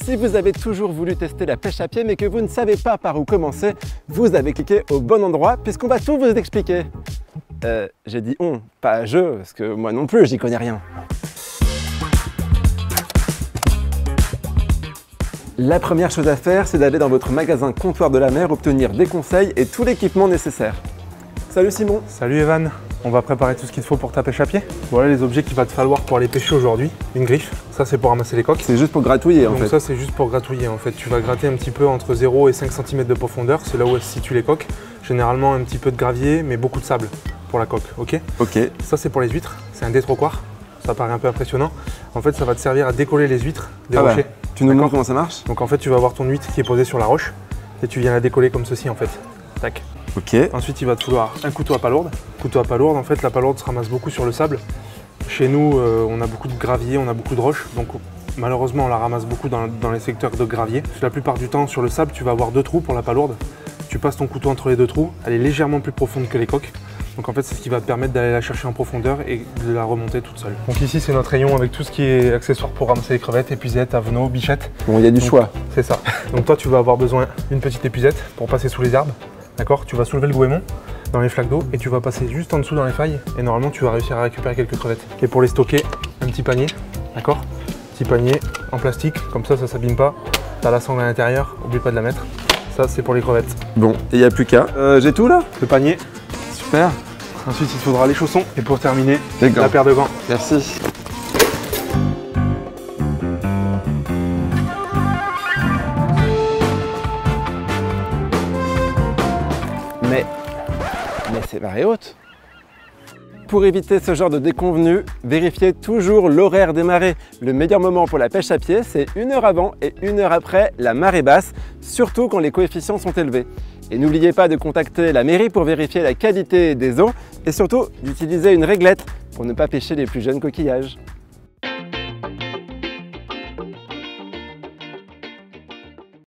Si vous avez toujours voulu tester la pêche à pied mais que vous ne savez pas par où commencer, vous avez cliqué au bon endroit puisqu'on va tout vous expliquer. J'ai dit on, pas je, parce que moi non plus j'y connais rien. La première chose à faire, c'est d'aller dans votre magasin Comptoir de la Mer, obtenir des conseils et tout l'équipement nécessaire. Salut Simon. Salut Evan, on va préparer tout ce qu'il te faut pour ta pêche à pied. Voilà les objets qu'il va te falloir pour aller pêcher aujourd'hui. Une griffe, ça c'est pour ramasser les coques. C'est juste pour gratouiller en fait. Donc ça c'est juste pour gratouiller en fait. Tu vas gratter un petit peu entre 0 et 5 cm de profondeur, c'est là où se situent les coques. Généralement un petit peu de gravier mais beaucoup de sable pour la coque, ok? Ok. Ça c'est pour les huîtres, c'est un détroquoir. Ça paraît un peu impressionnant. En fait ça va te servir à décoller les huîtres des rochers. Bah, tu nous montres comment ça marche? Donc en fait tu vas avoir ton huître qui est posée sur la roche et tu viens la décoller comme ceci en fait. Tac. Ok. Ensuite, il va te falloir un couteau à palourde. Couteau à palourde, en fait, la palourde se ramasse beaucoup sur le sable. Chez nous, on a beaucoup de gravier, on a beaucoup de roches, donc malheureusement, on la ramasse beaucoup dans les secteurs de gravier. La plupart du temps, sur le sable, tu vas avoir 2 trous pour la palourde. Tu passes ton couteau entre les 2 trous, elle est légèrement plus profonde que les coques. Donc en fait, c'est ce qui va te permettre d'aller la chercher en profondeur et de la remonter toute seule. Donc ici, c'est notre rayon avec tout ce qui est accessoire pour ramasser les crevettes, épuisettes, avenaux, bichettes. Bon, il y a du choix. C'est ça. Donc toi, tu vas avoir besoin d'une petite épuisette pour passer sous les arbres. D'accord, tu vas soulever le goémon dans les flaques d'eau et tu vas passer juste en dessous dans les failles et normalement tu vas réussir à récupérer quelques crevettes. Et pour les stocker, un petit panier, d'accord? Petit panier en plastique, comme ça s'abîme pas. T'as la sangle à l'intérieur, oublie pas de la mettre. Ça c'est pour les crevettes. Bon, et il n'y a plus qu'à. J'ai tout là? Le panier. Super. Ensuite il te faudra les chaussons et pour terminer, les gants. La paire de gants. Merci. Mais c'est marée haute. Pour éviter ce genre de déconvenus, vérifiez toujours l'horaire des marées. Le meilleur moment pour la pêche à pied, c'est 1 heure avant et 1 heure après la marée basse, surtout quand les coefficients sont élevés. Et n'oubliez pas de contacter la mairie pour vérifier la qualité des eaux et surtout d'utiliser une réglette pour ne pas pêcher les plus jeunes coquillages.